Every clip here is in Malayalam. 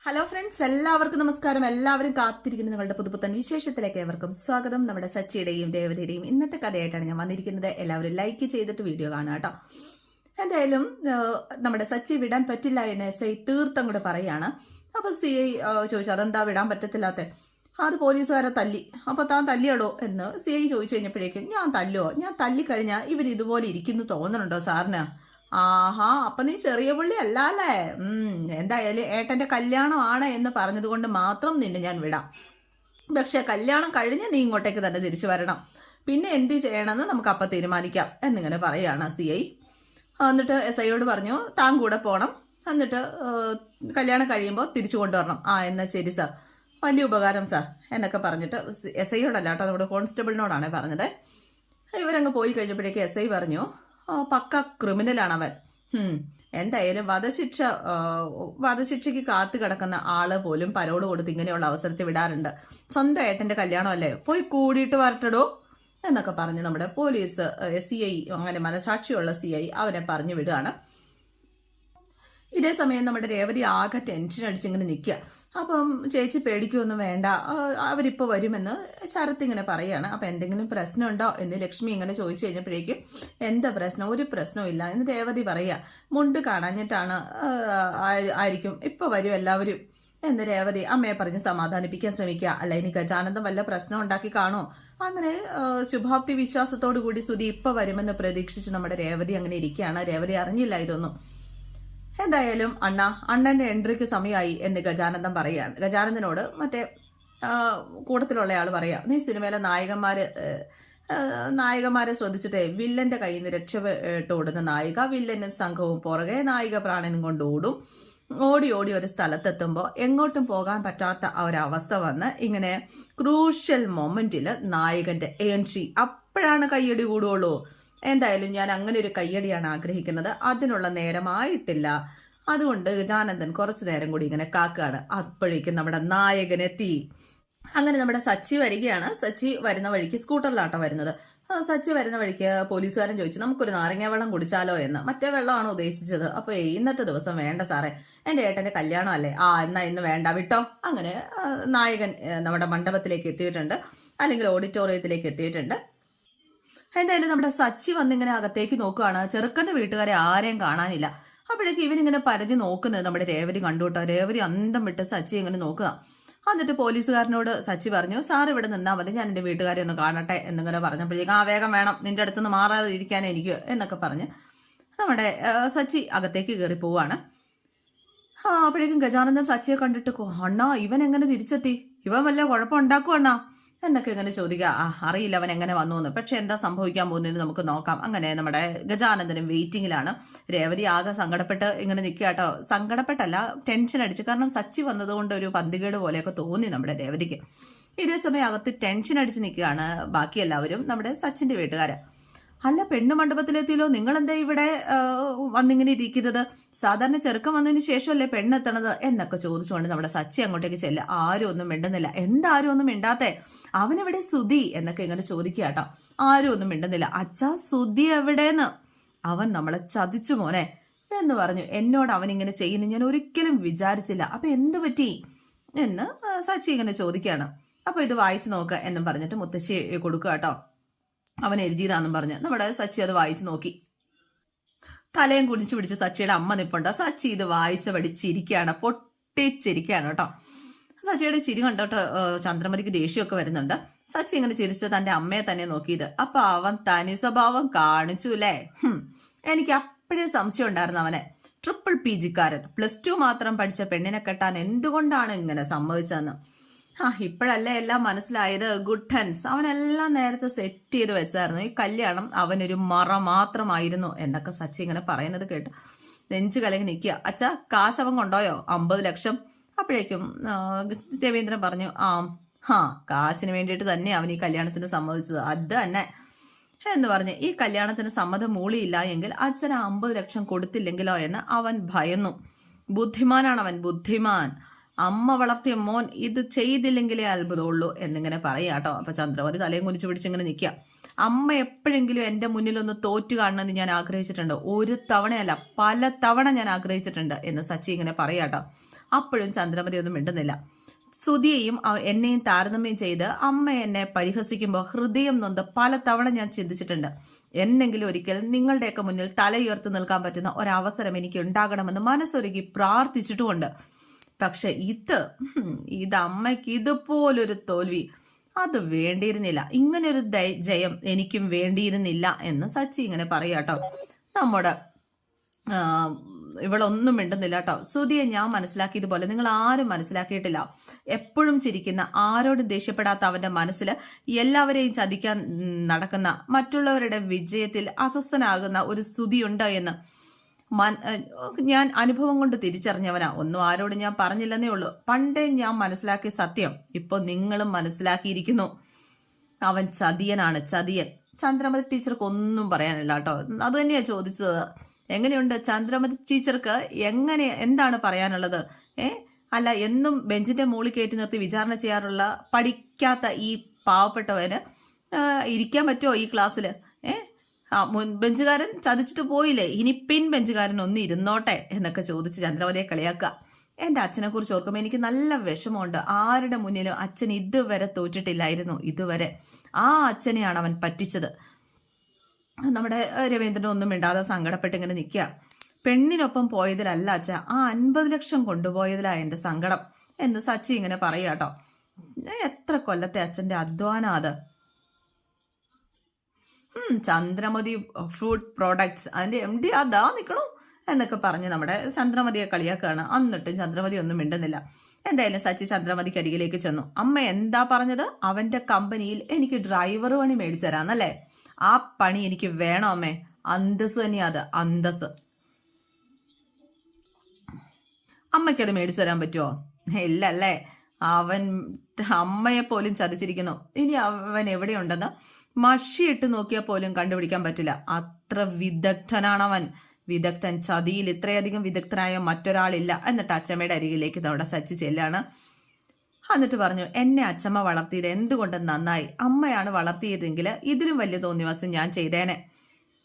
ഹലോ ഫ്രണ്ട്സ്, എല്ലാവർക്കും നമസ്കാരം. എല്ലാവരും കാത്തിരിക്കുന്ന നിങ്ങളുടെ പുതുപുത്തൻ വിശേഷത്തിലേക്ക് ഏവർക്കും സ്വാഗതം. നമ്മുടെ സച്ചിയുടെയും രേവതിയുടെയും ഇന്നത്തെ കഥയായിട്ടാണ് ഞാൻ വന്നിരിക്കുന്നത്. എല്ലാവരും ലൈക്ക് ചെയ്തിട്ട് വീഡിയോ കാണുക കേട്ടോ. എന്തായാലും നമ്മുടെ സച്ചി വിടാൻ പറ്റില്ല എന്ന് SI തീർത്ഥം കൂടെ പറയാണ്. അപ്പൊ CI ചോദിച്ചു, അതെന്താ വിടാൻ പറ്റത്തില്ലാത്ത? അത് പോലീസുകാരെ തല്ലി. അപ്പൊ താൻ തല്ലിയടോ എന്ന് CI ചോദിച്ചു കഴിഞ്ഞപ്പോഴേക്കും, ഞാൻ തല്ലുവോ? ഞാൻ തല്ലിക്കഴിഞ്ഞാൽ ഇവർ ഇതുപോലെ ഇരിക്കുന്നു തോന്നുന്നുണ്ടോ സാറിന്? ആഹാ, അപ്പൊ നീ ചെറിയ പുള്ളി അല്ല അല്ലേ? എന്തായാലും ഏട്ടന്റെ കല്യാണമാണ് എന്ന് പറഞ്ഞത് കൊണ്ട് മാത്രം നിന്നെ ഞാൻ വിടാം. പക്ഷെ കല്യാണം കഴിഞ്ഞ് നീ ഇങ്ങോട്ടേക്ക് തന്നെ തിരിച്ചു വരണം. പിന്നെ എന്ത് ചെയ്യണമെന്ന് നമുക്ക് അപ്പം തീരുമാനിക്കാം എന്നിങ്ങനെ പറയാണ് CI. എന്നിട്ട് SIയോട് പറഞ്ഞു, താൻ കൂടെ പോകണം. എന്നിട്ട് കല്യാണം കഴിയുമ്പോൾ തിരിച്ചു കൊണ്ടുവരണം. എന്നാ ശരി സാർ, വലിയ ഉപകാരം സാർ എന്നൊക്കെ പറഞ്ഞിട്ട് SIയോടല്ല കേട്ടോ, നമ്മുടെ കോൺസ്റ്റബിളിനോടാണ് പറഞ്ഞത്. ഇവരങ്ങ് പോയി കഴിഞ്ഞപ്പോഴേക്ക് SI പറഞ്ഞു, പക്ക ക്രിമിനലാണ് അവൻ. എന്തായാലും വധശിക്ഷയ്ക്ക് കാത്തു കിടക്കുന്ന ആള് പോലും പരോട് കൊടുത്ത് ഇങ്ങനെയുള്ള അവസരത്തിൽ വിടാറുണ്ട്. സ്വന്തം ഏട്ടന്റെ കല്യാണമല്ലേ, പോയി കൂടിയിട്ട് വരട്ടടോ എന്നൊക്കെ പറഞ്ഞ് നമ്മുടെ പോലീസ് CI, അങ്ങനെ മനസാക്ഷിയുള്ള CI അവനെ പറഞ്ഞു വിടുകയാണ്. ഇതേ സമയം നമ്മുടെ രേവതി ആകെ ടെൻഷൻ അടിച്ചിങ്ങനെ നിൽക്കുക. അപ്പം ചേച്ചി പേടിക്കൊന്നും വേണ്ട, അവരിപ്പോൾ വരുമെന്ന് ശരത്ത് ഇങ്ങനെ പറയുകയാണ്. അപ്പം എന്തെങ്കിലും പ്രശ്നമുണ്ടോ എന്ന് ലക്ഷ്മി ഇങ്ങനെ ചോദിച്ചു കഴിഞ്ഞപ്പോഴേക്കും, എന്താ പ്രശ്നം? ഒരു പ്രശ്നവും ഇല്ല എന്ന് രേവതി പറയുക. മുണ്ട് കാണാഞ്ഞിട്ടാണ് ആയിരിക്കും, ഇപ്പോൾ വരും എല്ലാവരും എന്ന് രേവതി അമ്മയെ പറഞ്ഞ് സമാധാനിപ്പിക്കാൻ ശ്രമിക്കുക. അല്ല ഇനി ഗജാനന്ദം വല്ല പ്രശ്നം ഉണ്ടാക്കി കാണോ? അങ്ങനെ ശുഭാപ്തി വിശ്വാസത്തോടു കൂടി സുധി ഇപ്പോൾ വരുമെന്ന് പ്രതീക്ഷിച്ച് നമ്മുടെ രേവതി അങ്ങനെ ഇരിക്കുകയാണ്. രേവതി അറിഞ്ഞില്ല ഇതൊന്നും. എന്തായാലും അണ്ണന്റെ എൻട്രിക്ക് സമയമായി എന്ന് ഗജാനന്ദൻ പറയുകയാണ്. ഗജാനന്ദനോട് മറ്റേ കൂട്ടത്തിലുള്ള ആൾ പറയാം, നീ സിനിമയിലെ നായികമാരെ ശ്രദ്ധിച്ചിട്ടേ, വില്ലന്റെ കയ്യിൽ നിന്ന് രക്ഷപ്പെട്ട് ഓടുന്ന നായിക, വില്ലനും സംഘവും പുറകെ നായിക പ്രാണനും കൊണ്ട് ഓടും. ഓടി ഓടി ഒരു സ്ഥലത്തെത്തുമ്പോൾ എങ്ങോട്ടും പോകാൻ പറ്റാത്ത ഒരവസ്ഥ വന്ന് ഇങ്ങനെ ക്രൂഷ്യൽ മൊമെന്റിൽ നായകന്റെ എൻട്രി, അപ്പോഴാണ് കയ്യടി കൂടുള്ളൂ. എന്തായാലും ഞാൻ അങ്ങനെ ഒരു കയ്യടിയാണ് ആഗ്രഹിക്കുന്നത്. അതിനുള്ള നേരമായിട്ടില്ല. അതുകൊണ്ട് ഗജാനന്ദൻ കുറച്ചു നേരം കൂടി ഇങ്ങനെ കാക്കുകയാണ്. അപ്പോഴേക്കും നമ്മുടെ നായകനെത്തി. അങ്ങനെ നമ്മുടെ സച്ചി വരികയാണ്. സച്ചി വരുന്ന വഴിക്ക് സ്കൂട്ടറിലാട്ടോ വരുന്നത്. സച്ചി വരുന്ന വഴിക്ക് പോലീസുകാരൻ ചോദിച്ചു, നമുക്കൊരു നാരങ്ങ വെള്ളം കുടിച്ചാലോ എന്ന്. മറ്റേ വെള്ളമാണ് ഉദ്ദേശിച്ചത്. അപ്പോൾ ഇന്നത്തെ ദിവസം വേണ്ട സാറേ, എൻ്റെ ഏട്ടൻ്റെ കല്യാണം അല്ലേ. എന്നാ ഇന്ന് വേണ്ട, വിട്ടോ. അങ്ങനെ നായകൻ നമ്മുടെ മണ്ഡപത്തിലേക്ക് എത്തിയിട്ടുണ്ട്, അല്ലെങ്കിൽ ഓഡിറ്റോറിയത്തിലേക്ക് എത്തിയിട്ടുണ്ട്. എന്തായാലും നമ്മുടെ സച്ചി വന്നിങ്ങനെ അകത്തേക്ക് നോക്കുകയാണ്. ചെറുക്കൻ്റെ വീട്ടുകാരെ ആരെയും കാണാനില്ല. അപ്പോഴേക്ക് ഇവനിങ്ങനെ പരതി നോക്കുന്നത് നമ്മുടെ രേവതി കണ്ടുട്ടോ. രേവതി അന്തം വിട്ട് സച്ചി ഇങ്ങനെ നോക്കുക. എന്നിട്ട് പോലീസുകാരനോട് സച്ചി പറഞ്ഞു, സാർ ഇവിടെ നിന്നാൽ മതി, ഞാൻ എൻ്റെ വീട്ടുകാരെ ഒന്ന് കാണട്ടെ എന്നിങ്ങനെ പറഞ്ഞപ്പോഴേക്കും, വേഗം വേണം, നിന്റെ അടുത്തുനിന്ന് മാറാതെ ഇരിക്കാൻ എനിക്ക് എന്നൊക്കെ പറഞ്ഞ് നമ്മുടെ സച്ചി അകത്തേക്ക് കയറി പോവാണ്. അപ്പോഴേക്കും ഗജാനന്ദൻ സച്ചിയെ കണ്ടിട്ട്, അണ്ണാ ഇവൻ എങ്ങനെ തിരിച്ചെത്തി? ഇവൻ വല്ല കുഴപ്പമുണ്ടാക്കുവണ്ണാ എന്നൊക്കെ ഇങ്ങനെ ചോദിക്കുക. അറിയില്ല അവൻ എങ്ങനെ വന്നു എന്ന്, പക്ഷെ എന്താ സംഭവിക്കാൻ പോകുന്നതെന്ന് നമുക്ക് നോക്കാം. അങ്ങനെ നമ്മുടെ ഗജാനന്ദനും വെയിറ്റിംഗിലാണ്. രേവതി ആകെ സങ്കടപ്പെട്ട് ഇങ്ങനെ നിൽക്കുക കേട്ടോ. സങ്കടപ്പെട്ടല്ല, ടെൻഷൻ അടിച്ചു. കാരണം സച്ചി വന്നതുകൊണ്ട് ഒരു പന്തികേട് പോലെയൊക്കെ തോന്നി നമ്മുടെ രേവതിക്ക്. ഇതേ സമയം അകത്ത് ടെൻഷൻ അടിച്ച് നിൽക്കുകയാണ് ബാക്കി എല്ലാവരും, നമ്മുടെ സച്ചിന്റെ വീട്ടുകാര്. അല്ല, പെണ്ണു മണ്ഡപത്തിലെത്തിയല്ലോ, നിങ്ങളെന്താ ഇവിടെ വന്നിങ്ങനെ ഇരിക്കുന്നത്? സാധാരണ ചെറുക്കം വന്നതിന് ശേഷമല്ലേ പെണ്ണെത്തണത് എന്നൊക്കെ ചോദിച്ചുകൊണ്ട് നമ്മുടെ സച്ചി അങ്ങോട്ടേക്ക് ചെല്ലുക. ആരും ഒന്നും മിണ്ടുന്നില്ല. എന്താരും ഒന്നും മിണ്ടാത്തേ? അവനെവിടെ സുധി എന്നൊക്കെ ഇങ്ങനെ ചോദിക്കുക കേട്ടോ. ആരും ഒന്നും മിണ്ടുന്നില്ല. അച്ഛാ, സുധി എവിടെന്ന്? അവൻ നമ്മളെ ചതിച്ചു മോനെ എന്ന് പറഞ്ഞു. എന്നോട് അവൻ ഇങ്ങനെ ചെയ്യുന്നു ഞാൻ ഒരിക്കലും വിചാരിച്ചില്ല. അപ്പൊ എന്ത് പറ്റി എന്ന് സച്ചി ഇങ്ങനെ ചോദിക്കുകയാണ്. അപ്പൊ ഇത് വായിച്ചു നോക്കുക എന്നും പറഞ്ഞിട്ട് മുത്തശ്ശി കൊടുക്കുക കേട്ടോ. അവൻ എഴുതിയതാണെന്നും പറഞ്ഞ് നമ്മുടെ സച്ചി അത് വായിച്ചു നോക്കി. തലയും കുടിച്ചു പിടിച്ച് സച്ചിയുടെ അമ്മ നിപ്പുണ്ട്. സച്ചി ഇത് വായിച്ച പഠിച്ചിരിക്കുകയാണ്, പൊട്ടിച്ചിരിക്കുകയാണ് കേട്ടോ. സച്ചിയുടെ ചിരി കണ്ടോട്ട് ചന്ദ്രമതിക്ക് ദേഷ്യമൊക്കെ വരുന്നുണ്ട്. സച്ചി ഇങ്ങനെ ചിരിച്ച് തന്റെ അമ്മയെ തന്നെ നോക്കിയത്. അപ്പൊ അവൻ തനി സ്വഭാവം കാണിച്ചു അല്ലേ? എനിക്ക് അപ്പോഴേ സംശയം ഉണ്ടായിരുന്നു അവനെ. ട്രിപ്പിൾ PG കാരൻ, +2 മാത്രം പഠിച്ച പെണ്ണിനെ കെട്ടാൻ എന്തുകൊണ്ടാണ് ഇങ്ങനെ സമ്മതിച്ചതെന്ന്. ഇപ്പോഴല്ലേ എല്ലാം മനസ്സിലായത്. ഗുഡ് ഹെൻസ്, അവനെല്ലാം നേരത്തെ സെറ്റ് ചെയ്ത് വെച്ചായിരുന്നു. ഈ കല്യാണം അവനൊരു മറ മാത്രമായിരുന്നു എന്നൊക്കെ സച്ചി ഇങ്ങനെ പറയുന്നത് കേട്ട് നെഞ്ചു കലങ്ങി നിൽക്കുക. അച്ഛാ, കാശ് അവൻ കൊണ്ടോയോ? 50 ലക്ഷം. അപ്പോഴേക്കും രവീന്ദ്രൻ പറഞ്ഞു, കാശിന് വേണ്ടിയിട്ട് തന്നെ അവൻ ഈ കല്യാണത്തിന് സമ്മതിച്ചത്, അത് തന്നെ എന്ന് പറഞ്ഞ് ഈ കല്യാണത്തിന് സമ്മതം മൂളിയില്ല എങ്കിൽ അച്ഛന് 50 ലക്ഷം കൊടുത്തില്ലെങ്കിലോ എന്ന് അവൻ ഭയന്നു. ബുദ്ധിമാനാണ് അവൻ, ബുദ്ധിമാൻ. അമ്മ വളർത്തിയ മോൻ ഇത് ചെയ്തില്ലെങ്കിലേ അത്ഭുതമുള്ളൂ എന്നിങ്ങനെ പറയാട്ടോ. അപ്പൊ ചന്ദ്രമതി തലയും കുനിച്ചു പിടിച്ചിങ്ങനെ നിൽക്കുക. അമ്മ എപ്പോഴെങ്കിലും എൻ്റെ മുന്നിലൊന്ന് തോറ്റു കാണണമെന്ന് ഞാൻ ആഗ്രഹിച്ചിട്ടുണ്ട്. ഒരു തവണയല്ല, പല തവണ ഞാൻ ആഗ്രഹിച്ചിട്ടുണ്ട് എന്ന് സച്ചി ഇങ്ങനെ പറയാട്ടോ. അപ്പോഴും ചന്ദ്രമതി ഒന്നും മിണ്ടുന്നില്ല. സുധിയെയും എന്നെയും താരതമ്യം ചെയ്ത് അമ്മ എന്നെ പരിഹസിക്കുമ്പോൾ ഹൃദയം നൊന്ത് പലതവണ ഞാൻ ചിന്തിച്ചിട്ടുണ്ട്. എന്നെങ്കിലും ഒരിക്കൽ നിങ്ങളുടെയൊക്കെ മുന്നിൽ തലയുയർത്തി നിൽക്കാൻ പറ്റുന്ന ഒരവസരം എനിക്ക് ഉണ്ടാകണമെന്ന് മനസ്സൊരുക്കി പ്രാർത്ഥിച്ചിട്ടുമുണ്ട്. പക്ഷെ ഇത് അമ്മയ്ക്ക് ഇതുപോലൊരു തോൽവി അത് വേണ്ടിയിരുന്നില്ല. ഇങ്ങനൊരു ജയം എനിക്കും വേണ്ടിയിരുന്നില്ല എന്ന് സച്ചി ഇങ്ങനെ പറയാട്ടോ. നമ്മുടെ ഇവളൊന്നും മിണ്ടുന്നില്ല കേട്ടോ. സുധിയെ ഞാൻ മനസ്സിലാക്കിയതുപോലെ നിങ്ങൾ ആരും മനസ്സിലാക്കിയിട്ടില്ല. എപ്പോഴും ചിരിക്കുന്ന, ആരോടും ദേഷ്യപ്പെടാത്ത അവന്റെ മനസ്സിൽ എല്ലാവരെയും ചതിക്കാൻ നടക്കുന്ന, മറ്റുള്ളവരുടെ വിജയത്തിൽ അസ്വസ്ഥനാകുന്ന ഒരു സുധിയുണ്ട് എന്ന് ഞാൻ അനുഭവം കൊണ്ട് തിരിച്ചറിഞ്ഞവനാ. ഒന്നും ആരോടും ഞാൻ പറഞ്ഞില്ലെന്നേ ഉള്ളൂ. പണ്ടേ ഞാൻ മനസ്സിലാക്കിയ സത്യം ഇപ്പൊ നിങ്ങളും മനസ്സിലാക്കിയിരിക്കുന്നു. അവൻ ചതിയനാണ്, ചതിയൻ. ചന്ദ്രമതി ടീച്ചർക്ക് ഒന്നും പറയാനില്ല കേട്ടോ. അത് തന്നെയാ ചോദിച്ചത്. എങ്ങനെയുണ്ട് ചന്ദ്രമതി ടീച്ചർക്ക്? എന്താണ് പറയാനുള്ളത്? അല്ല, എന്നും ബെഞ്ചിന്റെ മുകളിൽ കയറ്റി നിർത്തി വിചാരണ ചെയ്യാറുള്ള പഠിക്കാത്ത ഈ പാവപ്പെട്ടവന് ഇരിക്കാൻ പറ്റുമോ ഈ ക്ലാസ്സിൽ? മുൻ ബെഞ്ചുകാരൻ ചതിച്ചിട്ട് പോയില്ലേ, ഇനി പിൻ ബെഞ്ചുകാരൻ ഒന്ന് ഇരുന്നോട്ടെ എന്നൊക്കെ ചോദിച്ച് ചന്ദ്രമതിയെ കളിയാക്കുക. എൻ്റെ അച്ഛനെ കുറിച്ച് ഓർക്കുമ്പോൾ എനിക്ക് നല്ല വിഷമമുണ്ട്. ആരുടെ മുന്നിലും അച്ഛൻ ഇതുവരെ തോറ്റിട്ടില്ലായിരുന്നു. ഇതുവരെ ആ അച്ഛനെയാണ് അവൻ പറ്റിച്ചത്. നമ്മുടെ രവീന്ദ്രൻ ഒന്നും മിണ്ടാതെ സങ്കടപ്പെട്ട് ഇങ്ങനെ നിൽക്കുക. പെണ്ണിനൊപ്പം പോയതിലല്ല അച്ഛ, ആ 50 ലക്ഷം കൊണ്ടുപോയതിലാ എൻ്റെ സങ്കടം എന്ന് സച്ചി ഇങ്ങനെ പറയാട്ടോ. എത്ര കൊല്ലത്തെ അച്ഛൻ്റെ അധ്വാനം അത്. ചന്ദ്രമതി ഫ്രൂട്ട് പ്രോഡക്ട്സ് അതിന്റെ MD അതാ നിൽക്കണു എന്നൊക്കെ പറഞ്ഞ് നമ്മുടെ ചന്ദ്രമതിയെ കളിയാക്കുകയാണ്. എന്നിട്ടും ചന്ദ്രമതി ഒന്നും മിണ്ടുന്നില്ല. എന്തായാലും സച്ചി ചന്ദ്രമതിക്ക് അരികിലേക്ക് ചെന്നു. അമ്മ എന്താ പറഞ്ഞത്? അവന്റെ കമ്പനിയിൽ എനിക്ക് ഡ്രൈവർ പണി മേടിച്ചു തരാന്നല്ലേ? ആ പണി എനിക്ക് വേണോ അമ്മേ? അന്തസ് തന്നെയാ അത്, അന്തസ്. അമ്മയ്ക്കത് മേടിച്ചു തരാൻ പറ്റുമോ? ഇല്ല അല്ലേ? അവൻ അമ്മയെ പോലും ചതിച്ചിരിക്കുന്നു. ഇനി അവൻ എവിടെയുണ്ടെന്ന് മഷിയിട്ട് നോക്കിയാൽ പോലും കണ്ടുപിടിക്കാൻ പറ്റില്ല. അത്ര വിദഗ്ധനാണവൻ. വിദഗ്ധൻ. ചതിയിൽ ഇത്രയധികം വിദഗ്ധനായ മറ്റൊരാളില്ല. എന്നിട്ട് അച്ഛമ്മയുടെ അരികിലേക്ക് അവിടെ സച്ചി ചെല്ലാണ്. എന്നിട്ട് പറഞ്ഞു, എന്നെ അച്ഛമ്മ വളർത്തിയത് എന്തുകൊണ്ട് നന്നായി. അമ്മയാണ് വളർത്തിയതെങ്കിൽ ഇതിലും വലിയ തോന്നിവാസം ഞാൻ ചെയ്തേനെ.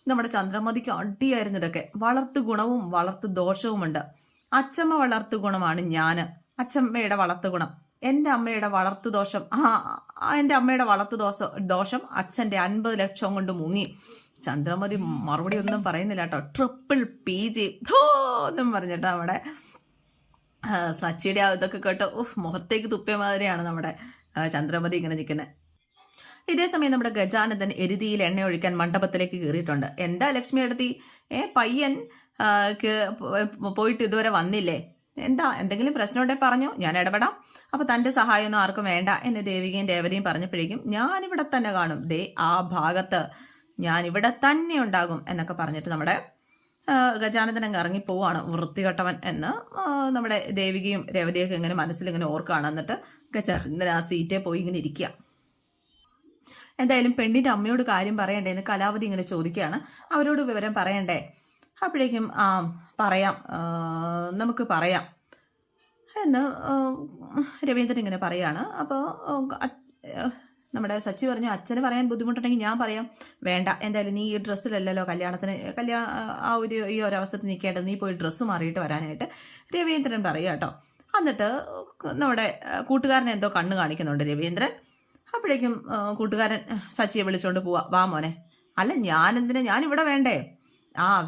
നമ്മുടെ ചന്ദ്രമതിക്ക് അടിയായിരുന്നു ഇതൊക്കെ. വളർത്തു ഗുണവും വളർത്തു ദോഷവുമുണ്ട്. അച്ഛമ്മ വളർത്തു ഗുണമാണ് ഞാന്, അച്ഛമ്മയുടെ വളർത്തു ഗുണം. എൻ്റെ അമ്മയുടെ വളർത്തു ദോഷം എൻ്റെ അമ്മയുടെ വളർത്തു ദോഷം അച്ഛൻ്റെ 50 ലക്ഷം കൊണ്ട് മുങ്ങി. ചന്ദ്രമതി മറുപടി ഒന്നും പറയുന്നില്ല കേട്ടോ. ട്രിപ്പിൾ PG എന്നും പറഞ്ഞിട്ട് നമ്മുടെ സച്ചിയുടെ ഇതൊക്കെ കേട്ടോ മുഖത്തേക്ക് തുപ്പിയ മാതിരിയാണ് നമ്മുടെ ചന്ദ്രമതി ഇങ്ങനെ നിൽക്കുന്നത്. ഇതേ സമയം നമ്മുടെ ഗജാനന്ദൻ എരുതിയിൽ എണ്ണ ഒഴിക്കാൻ മണ്ഡപത്തിലേക്ക് കയറിയിട്ടുണ്ട്. എന്താ ലക്ഷ്മി എടുത്തി, പയ്യൻ പോയിട്ട് ഇതുവരെ വന്നില്ലേ? എന്താ, എന്തെങ്കിലും പ്രശ്നം ഉണ്ടെ പറഞ്ഞോ, ഞാൻ ഇടപെടാം. അപ്പൊ തന്റെ സഹായമൊന്നും ആർക്കും വേണ്ട എന്ന് ദേവികയും ദേവതയും പറഞ്ഞപ്പോഴേക്കും ഞാനിവിടെ തന്നെ കാണും, ദേ ആ ഭാഗത്ത് ഞാനിവിടെ തന്നെ ഉണ്ടാകും എന്നൊക്കെ പറഞ്ഞിട്ട് നമ്മുടെ ഗജാനന്ദൻ അങ്ങ് ഇറങ്ങിപ്പോവാണ്. വൃത്തികെട്ടവൻ എന്ന് നമ്മുടെ ദേവികയും രേവതിയൊക്കെ ഇങ്ങനെ മനസ്സിലിങ്ങനെ ഓർക്കുകയാണ്. എന്നിട്ട് ഗജാനന്ദൻ ആ സീറ്റേ പോയി ഇങ്ങനെ ഇരിക്കുക. എന്തായാലും പെണ്ണിന്റെ അമ്മയോട് കാര്യം പറയണ്ടേ എന്ന് കലാവതി ഇങ്ങനെ ചോദിക്കുകയാണ്. അവരോട് വിവരം പറയണ്ടേ? അപ്പോഴേക്കും പറയാം, നമുക്ക് പറയാം എന്ന് രവീന്ദ്രൻ ഇങ്ങനെ പറയാണ്. അപ്പോൾ നമ്മുടെ സച്ചി പറഞ്ഞു, അച്ഛന് പറയാൻ ബുദ്ധിമുട്ടുണ്ടെങ്കിൽ ഞാൻ പറയാം. വേണ്ട, എന്തായാലും നീ ഈ ഡ്രസ്സിലല്ലല്ലോ ഈ ഒരു അവസരത്തിൽ നിൽക്കേണ്ടത്, നീ പോയി ഡ്രസ്സ് മാറിയിട്ട് വരാനായിട്ട് രവീന്ദ്രൻ പറയുക കേട്ടോ. എന്നിട്ട് നമ്മുടെ കൂട്ടുകാരനെ എന്തോ കണ്ണ് കാണിക്കുന്നുണ്ട് രവീന്ദ്രൻ. അപ്പോഴേക്കും കൂട്ടുകാരൻ സച്ചിയെ വിളിച്ചുകൊണ്ട് പോവാ. വാ മോനെ. അല്ല, ഞാനിവിടെ വേണ്ടേ?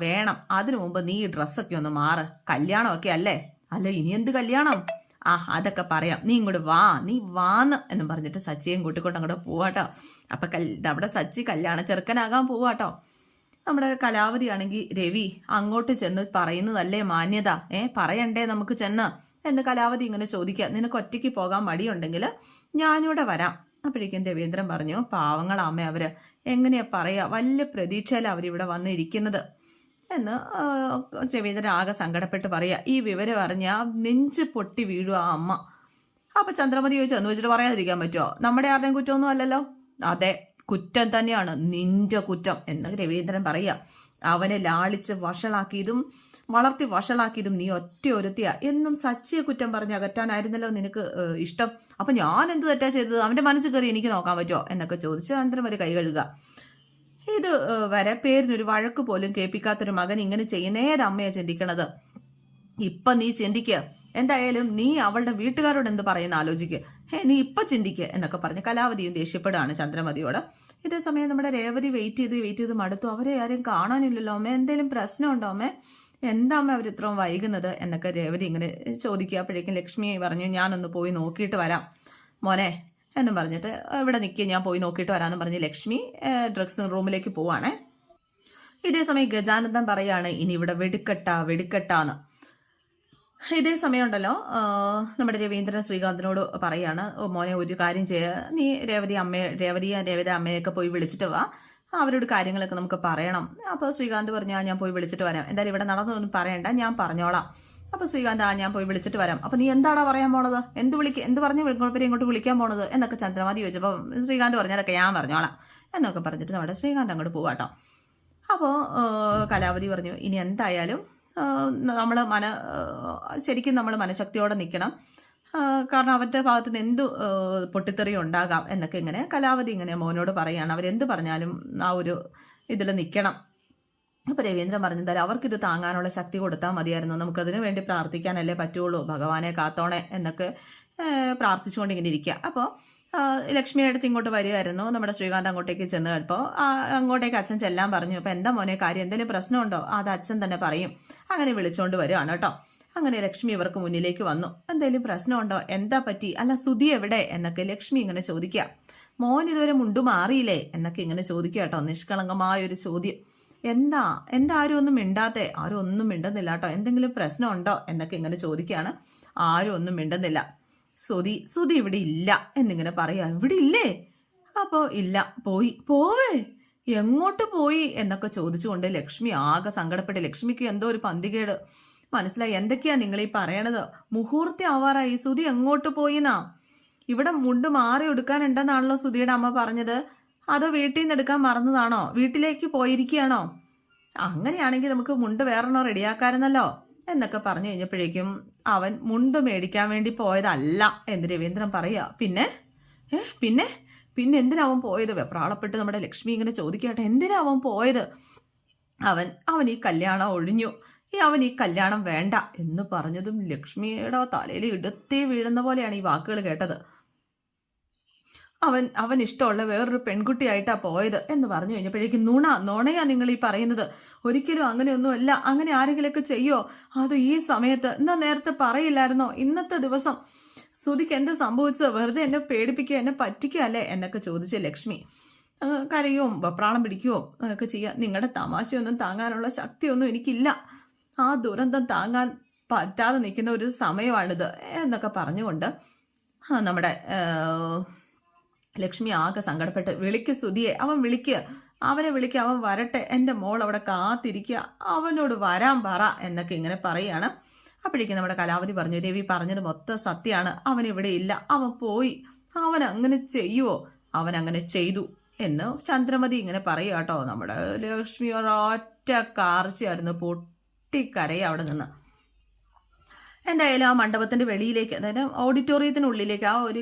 വേണം. അതിനു മുമ്പ് നീ ഈ ഡ്രസ്സൊക്കെ ഒന്ന് മാറ്. കല്യാണമൊക്കെ അല്ലേ? അല്ല, ഇനി എന്ത് കല്യാണം? അതൊക്കെ പറയാം, നീ ഇങ്ങോട്ട് വാ, നീ വാന്ന് എന്നും പറഞ്ഞിട്ട് സച്ചിയും കൂട്ടിക്കൊണ്ട് അങ്ങോട്ട് പോവാട്ടോ. അപ്പൊ നമ്മുടെ സച്ചി കല്യാണ ചെറുക്കനാകാൻ പോവാട്ടോ. നമ്മുടെ കലാവതി ആണെങ്കിൽ, രവി അങ്ങോട്ട് ചെന്ന് പറയുന്നതല്ലേ മാന്യത, പറയണ്ടേ നമുക്ക് ചെന്ന് എന്ന് കലാവതി ഇങ്ങനെ ചോദിക്കുക. നിനക്ക് ഒറ്റയ്ക്ക് പോകാൻ മടിയുണ്ടെങ്കിൽ ഞാനിവിടെ വരാം. അപ്പോഴേക്കും രവീന്ദ്രൻ പറഞ്ഞു, പാവങ്ങളാമ്മ അവര്, എങ്ങനെയാ പറയാ, വലിയ പ്രതീക്ഷയില അവരിവിടെ വന്നിരിക്കുന്നത് എന്ന് രവീന്ദ്രൻ ആകെ സങ്കടപ്പെട്ട് പറയാ. ഈ വിവരം അറിഞ്ഞ നെഞ്ച് പൊട്ടി വീഴുക ആ അമ്മ. അപ്പൊ ചന്ദ്രമതി ചോദിച്ചു, എന്ന് വെച്ചിട്ട് പറയാതിരിക്കാൻ പറ്റുമോ? നമ്മുടെ ആരുടെയും കുറ്റമൊന്നും അല്ലല്ലോ. അതെ, കുറ്റം തന്നെയാണ്, നിന്റെ കുറ്റം എന്ന് രവീന്ദ്രൻ പറയാ. അവനെ ലാളിച്ച് വളർത്തി വഷളാക്കിയതും നീ ഒറ്റ ഒരുത്തിയാ എന്നും സച്ചിയെ കുറ്റം പറഞ്ഞ് അകറ്റാനായിരുന്നല്ലോ നിനക്ക് ഇഷ്ടം. അപ്പൊ ഞാൻ എന്ത് തെറ്റാ ചെയ്തത്? അവന്റെ മനസ്സിൽ കയറി എനിക്ക് നോക്കാൻ പറ്റുമോ എന്നൊക്കെ ചോദിച്ച് ചന്ദ്രമതി കൈ കഴുകുക. ഇത് വരെ പേരിനൊരു വഴക്ക് പോലും കേൾപ്പിക്കാത്തൊരു മകൻ ഇങ്ങനെ ചെയ്യുന്ന ഏതമ്മയാ ചിന്തിക്കണത്? ഇപ്പൊ നീ ചിന്തിക്കുക, എന്തായാലും നീ അവളുടെ വീട്ടുകാരോട് എന്ത് പറയുന്ന ആലോചിക്കുക, നീ ഇപ്പൊ ചിന്തിക്കുക എന്നൊക്കെ പറഞ്ഞ് കലാവതിയും ദേഷ്യപ്പെടുകയാണ് ചന്ദ്രമതിയോട്. ഇതേ സമയം നമ്മുടെ രേവതി വെയിറ്റ് ചെയ്ത് മടുത്തു. അവരെ ആരും കാണാനില്ലല്ലോ അമ്മേ, എന്തെങ്കിലും പ്രശ്നമുണ്ടോ അമ്മേ, എന്താ അമ്മ അവർ ഇത്രയും വൈകുന്നത് എന്നൊക്കെ രേവതി ഇങ്ങനെ ചോദിക്കുക. അപ്പോഴേക്കും ലക്ഷ്മി പറഞ്ഞു, ഞാനൊന്ന് പോയി നോക്കിയിട്ട് വരാം മോനെ എന്നും പറഞ്ഞിട്ട് ഇവിടെ നിൽക്കുക, ഞാൻ പോയി നോക്കിയിട്ട് വരാമെന്ന് പറഞ്ഞ് ലക്ഷ്മി ഡ്രസ്സിംഗ് റൂമിലേക്ക് പോവാണേ. ഇതേ സമയം ഗജാനന്ദൻ പറയാണ്, ഇനി ഇവിടെ വെടിക്കെട്ടാന്ന്. ഇതേ സമയം ഉണ്ടല്ലോ നമ്മുടെ രവീന്ദ്രൻ ശ്രീകാന്തിനോട് പറയാണ്, മോനെ ഒരു കാര്യം ചെയ്യുക, നീ രേവതി അമ്മയൊക്കെ പോയി വിളിച്ചിട്ട് വാ, അവരോട് കാര്യങ്ങളൊക്കെ നമുക്ക് പറയണം. അപ്പോൾ ശ്രീകാന്ത് പറഞ്ഞു, ഞാൻ പോയി വിളിച്ചിട്ട് വരാം, എന്തായാലും ഇവിടെ നടന്നതൊന്നും പറയണ്ട, ഞാൻ പറഞ്ഞോളാം. അപ്പോൾ ശ്രീകാന്ത്, ഞാൻ പോയി വിളിച്ചിട്ട് വരാം. അപ്പോൾ നീ എന്താടാ പറയാൻ പോണത്, എന്ത് പറഞ്ഞ് ഇങ്ങോട്ട് വിളിക്കാൻ പോണത് എന്നൊക്കെ ചന്ദ്രമതി ചോദിച്ചപ്പോൾ ശ്രീകാന്ത് പറഞ്ഞതൊക്കെ ഞാൻ പറഞ്ഞോളാം എന്നൊക്കെ പറഞ്ഞിട്ട് നമ്മുടെ ശ്രീകാന്ത് അങ്ങോട്ട് പോവാട്ടോ. അപ്പോൾ കലാവതി പറഞ്ഞു, ഇനി എന്തായാലും ശരിക്കും നമ്മൾ മനഃശക്തിയോടെ നിൽക്കണം, കാരണം അവരുടെ ഭാഗത്ത് നിന്ന് എന്ത് പൊട്ടിത്തെറി ഉണ്ടാകാം എന്നൊക്കെ ഇങ്ങനെ കലാവതി ഇങ്ങനെ മോനോട് പറയുകയാണ്. അവരെന്ത് പറഞ്ഞാലും ആ ഒരു ഇതിൽ നിൽക്കണം. അപ്പോൾ രവീന്ദ്രൻ പറഞ്ഞു, എന്തായാലും അവർക്കിത് താങ്ങാനുള്ള ശക്തി കൊടുത്താൽ മതിയായിരുന്നു, നമുക്കതിനു വേണ്ടി പ്രാർത്ഥിക്കാനല്ലേ പറ്റുള്ളൂ, ഭഗവാനെ കാത്തോണേ എന്നൊക്കെ പ്രാർത്ഥിച്ചുകൊണ്ട് ഇങ്ങനെ ഇരിക്കുക. അപ്പോൾ ലക്ഷ്മി അടുത്ത് ഇങ്ങോട്ട് വരികയായിരുന്നു. നമ്മുടെ ശ്രീകാന്ത് അങ്ങോട്ടേക്ക് ചെന്ന് ചിലപ്പോൾ അങ്ങോട്ടേക്ക് അച്ഛൻ ചെല്ലാൻ പറഞ്ഞു. അപ്പോൾ എന്താ മോനെ കാര്യം, എന്തെങ്കിലും പ്രശ്നമുണ്ടോ, അത് അച്ഛൻ തന്നെ പറയും. അങ്ങനെ വിളിച്ചുകൊണ്ട് വരികയാണ് കേട്ടോ. അങ്ങനെ ലക്ഷ്മി ഇവർക്ക് മുന്നിലേക്ക് വന്നു. എന്തെങ്കിലും പ്രശ്നമുണ്ടോ, എന്താ പറ്റി, അല്ല സുധി എവിടെ എന്നൊക്കെ ലക്ഷ്മി ഇങ്ങനെ ചോദിക്കുക. മോൻ ഇതുവരെ മുണ്ടു മാറിയില്ലേ എന്നൊക്കെ ഇങ്ങനെ ചോദിക്കുക കേട്ടോ. നിഷ്കളങ്കമായൊരു ചോദ്യം. എന്താ ആരും ഒന്നും മിണ്ടാത്തെ, ആരും ഒന്നും മിണ്ടുന്നില്ല കേട്ടോ, എന്തെങ്കിലും പ്രശ്നമുണ്ടോ എന്നൊക്കെ ഇങ്ങനെ ചോദിക്കുകയാണ്. ആരും ഒന്നും മിണ്ടുന്നില്ല. സുധി ഇവിടെ ഇല്ല എന്നിങ്ങനെ പറയാ. ഇവിടെ ഇല്ലേ? അപ്പോൾ ഇല്ല, പോവേ എങ്ങോട്ട് പോയി എന്നൊക്കെ ചോദിച്ചുകൊണ്ട് ലക്ഷ്മി ആകെ സങ്കടപ്പെട്ട്. ലക്ഷ്മിക്ക് എന്തോ ഒരു പന്തികേട് മനസ്സിലായി. എന്തൊക്കെയാ നിങ്ങൾ ഈ പറയണത്, മുഹൂർത്തം ആവാറായി, സുധി എങ്ങോട്ട് പോയിന്നാ? ഇവിടെ മുണ്ട് മാറി എടുക്കാനുണ്ടെന്നാണല്ലോ സുധിയുടെ അമ്മ പറഞ്ഞത്, അതോ വീട്ടിൽ നിന്ന് എടുക്കാൻ മറന്നതാണോ, വീട്ടിലേക്ക് പോയിരിക്കുകയാണോ? അങ്ങനെയാണെങ്കിൽ നമുക്ക് മുണ്ട് വേറെണ്ണോ റെഡിയാക്കാറുന്നല്ലോ എന്നൊക്കെ പറഞ്ഞു കഴിഞ്ഞപ്പോഴേക്കും അവൻ മുണ്ട് മേടിക്കാൻ വേണ്ടി പോയതല്ല എന്ന് രവീന്ദ്രൻ പറയുക. പിന്നെ എന്തിനാ അവൻ പോയത്? വെപ്രാളപ്പെട്ട് നമ്മുടെ ലക്ഷ്മി ഇങ്ങനെ ചോദിക്കട്ടെ, എന്തിനാ അവൻ പോയത്? അവൻ ഈ കല്യാണം ഒഴിഞ്ഞു, അവൻ ഈ കല്യാണം വേണ്ട എന്ന് പറഞ്ഞതും ലക്ഷ്മിയുടെ തലയിൽ ഇടത്തേ വീഴുന്ന പോലെയാണ് ഈ വാക്കുകൾ കേട്ടത്. അവൻ ഇഷ്ടമുള്ള വേറൊരു പെൺകുട്ടിയായിട്ടാ പോയത് എന്ന് പറഞ്ഞു കഴിഞ്ഞപ്പോഴേക്കും നുണയാ നിങ്ങൾ ഈ പറയുന്നത്, ഒരിക്കലും അങ്ങനെയൊന്നുമല്ല. അങ്ങനെ ആരെങ്കിലുമൊക്കെ ചെയ്യോ, അത് ഈ സമയത്ത് എന്നാ നേരത്തെ പറയില്ലായിരുന്നോ? ഇന്നത്തെ ദിവസം സുധിക്ക് എന്ത് സംഭവിച്ചത്? വെറുതെ എന്നെ പേടിപ്പിക്കുക, എന്നെ പറ്റിക്കുക അല്ലേ എന്നൊക്കെ ചോദിച്ച ലക്ഷ്മി കരയോ വെപ്രാളം പിടിക്കുവോ ഒക്കെ ചെയ്യാം. നിങ്ങളുടെ തമാശയൊന്നും താങ്ങാനുള്ള ശക്തിയൊന്നും എനിക്കില്ല, ആ ദുരന്തം താങ്ങാൻ പറ്റാതെ നിൽക്കുന്ന ഒരു സമയമാണിത് എന്നൊക്കെ പറഞ്ഞുകൊണ്ട് നമ്മുടെ ലക്ഷ്മി ആകെ സങ്കടപ്പെട്ട് വിളിക്ക് സുധിയെ, അവനെ വിളിക്കുക, അവൻ വരട്ടെ, എൻ്റെ മോൾ അവിടെ കാത്തിരിക്കുക, അവനോട് വരാൻ പറ എന്നൊക്കെ ഇങ്ങനെ പറയുകയാണ്. അപ്പോഴേക്കും നമ്മുടെ കലാവതി പറഞ്ഞു, രവി പറഞ്ഞത് മൊത്തം സത്യമാണ്, അവൻ ഇവിടെ ഇല്ല, അവൻ പോയി, അവൻ അങ്ങനെ ചെയ്യുവോ? അവൻ അങ്ങനെ ചെയ്തു എന്ന് ചന്ദ്രമതി ഇങ്ങനെ പറയുക കേട്ടോ. നമ്മുടെ ലക്ഷ്മി ഒരൊറ്റ കാർച്ചയായിരുന്നു, പൊട്ടിക്കരയെ അവിടെ നിന്ന്. എന്തായാലും ആ മണ്ഡപത്തിന്റെ വെളിയിലേക്ക്, അതായത് ഓഡിറ്റോറിയത്തിനുള്ളിലേക്ക്, ആ ഒരു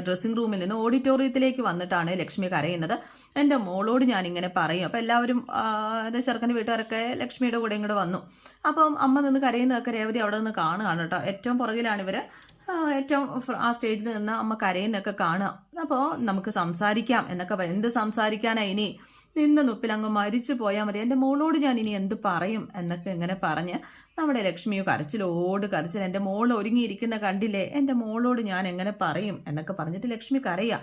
ഡ്രസ്സിംഗ് റൂമിൽ നിന്ന് ഓഡിറ്റോറിയത്തിലേക്ക് വന്നിട്ടാണ് ലക്ഷ്മി കരയുന്നത്. എൻ്റെ മോളോട് ഞാനിങ്ങനെ പറയും. അപ്പം എല്ലാവരും ചെറുക്കൻ്റെ വീട്ടുകാരൊക്കെ ലക്ഷ്മിയുടെ കൂടെ ഇങ്ങോട്ട് വന്നു. അപ്പം അമ്മ നിന്ന് കരയുന്നതൊക്കെ രേവതി അവിടെ നിന്ന് കാണുകയാണ് കേട്ടോ. ഏറ്റവും പുറകിലാണ് ഇവർ, ഏറ്റവും ആ സ്റ്റേജിൽ നിന്ന് അമ്മ കരയുന്നൊക്കെ കാണുക. അപ്പോൾ നമുക്ക് സംസാരിക്കാം എന്നൊക്കെ. എന്ത് സംസാരിക്കാനാ ഇനി, നിന്ന് നുപ്പിലങ്ങ് മരിച്ചു പോയാൽ മതി, എൻ്റെ മോളോട് ഞാൻ ഇനി എന്ത് പറയും എന്നൊക്കെ ഇങ്ങനെ പറഞ്ഞ് നമ്മുടെ ലക്ഷ്മിയോ കരച്ചിൽ. എൻ്റെ മോൾ ഒരുങ്ങിയിരിക്കുന്ന കണ്ടില്ലേ, എൻ്റെ മോളോട് ഞാൻ എങ്ങനെ പറയും എന്നൊക്കെ പറഞ്ഞിട്ട് ലക്ഷ്മി കരയുക.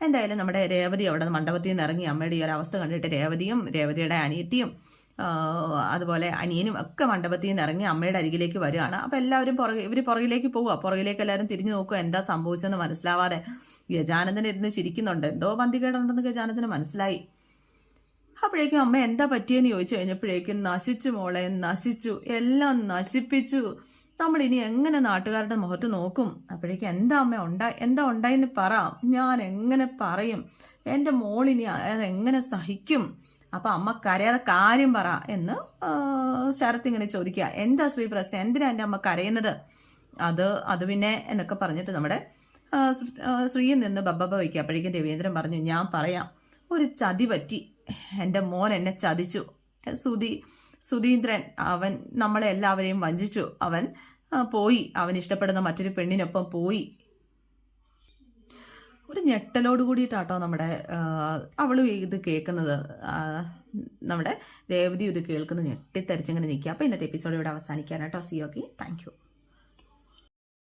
എന്തായാലും നമ്മുടെ രേവതി അവിടെ മണ്ഡപത്തിൽ നിന്ന് ഇറങ്ങി. അമ്മയുടെ ഈ ഒരു അവസ്ഥ കണ്ടിട്ട് രേവതിയുടെ അനിയത്തിയും അതുപോലെ അനിയനും ഒക്കെ മണ്ഡപത്തിൽ നിന്ന് ഇറങ്ങി അമ്മയുടെ അരികിലേക്ക് വരികയാണ്. അപ്പം എല്ലാവരും പുറകിലേക്ക് പോവുക. പുറകിലേക്ക് എല്ലാവരും തിരിഞ്ഞു നോക്കുക, എന്താ സംഭവിച്ചെന്ന് മനസ്സിലാവാതെ. ഗജാനന്ദൻ ഇരുന്ന് ചിരിക്കുന്നുണ്ട്. എന്തോ പന്തികേടുണ്ടെന്ന് ഗജാനന്ദന് മനസ്സിലായി. അപ്പോഴേക്കും അമ്മ എന്താ പറ്റിയെന്ന് ചോദിച്ചു കഴിഞ്ഞപ്പോഴേക്കും, നശിച്ചു മോളെ, നശിച്ചു, എല്ലാം നശിപ്പിച്ചു, നമ്മൾ ഇനി എങ്ങനെ നാട്ടുകാരുടെ മുഖത്ത് നോക്കും? അപ്പോഴേക്കും എന്താ ഉണ്ടായെന്ന് പറ, ഞാൻ എങ്ങനെ പറയും, എൻ്റെ മോളിനി അതെങ്ങനെ സഹിക്കും? അപ്പം അമ്മ കരയാതെ കാര്യം പറ എന്ന് ശരത്ത് ഇങ്ങനെ ചോദിക്കുക. എന്താ ശ്രീ പ്രശ്നം, എന്തിനാ എൻ്റെ അമ്മ കരയുന്നത്? അത് പിന്നെ എന്നൊക്കെ പറഞ്ഞിട്ട് നമ്മുടെ ശ്രീയിൽ നിന്ന് ബബ്ബ വയ്ക്കുക. അപ്പോഴേക്കും രവീന്ദ്രൻ പറഞ്ഞു, ഞാൻ പറയാം, ഒരു ചതി പറ്റി, എൻ്റെ മോൻ എന്നെ ചതിച്ചു. സുധീന്ദ്രൻ, അവൻ നമ്മളെ എല്ലാവരെയും വഞ്ചിച്ചു. അവൻ പോയി, അവൻ ഇഷ്ടപ്പെടുന്ന മറ്റൊരു പെണ്ണിനൊപ്പം പോയി. ഒരു ഞെട്ടലോട് കൂടിയിട്ടാട്ടോ നമ്മുടെ അവളും ഇത് കേൾക്കുന്നത്, നമ്മുടെ രേവതി ഇത് കേൾക്കുന്നത് ഞെട്ടിത്തരിച്ചിങ്ങനെ നിൽക്കുക. അപ്പോൾ ഇന്നത്തെ എപ്പിസോഡ് ഇവിടെ അവസാനിക്കാനാട്ടോ. See okay, thank U.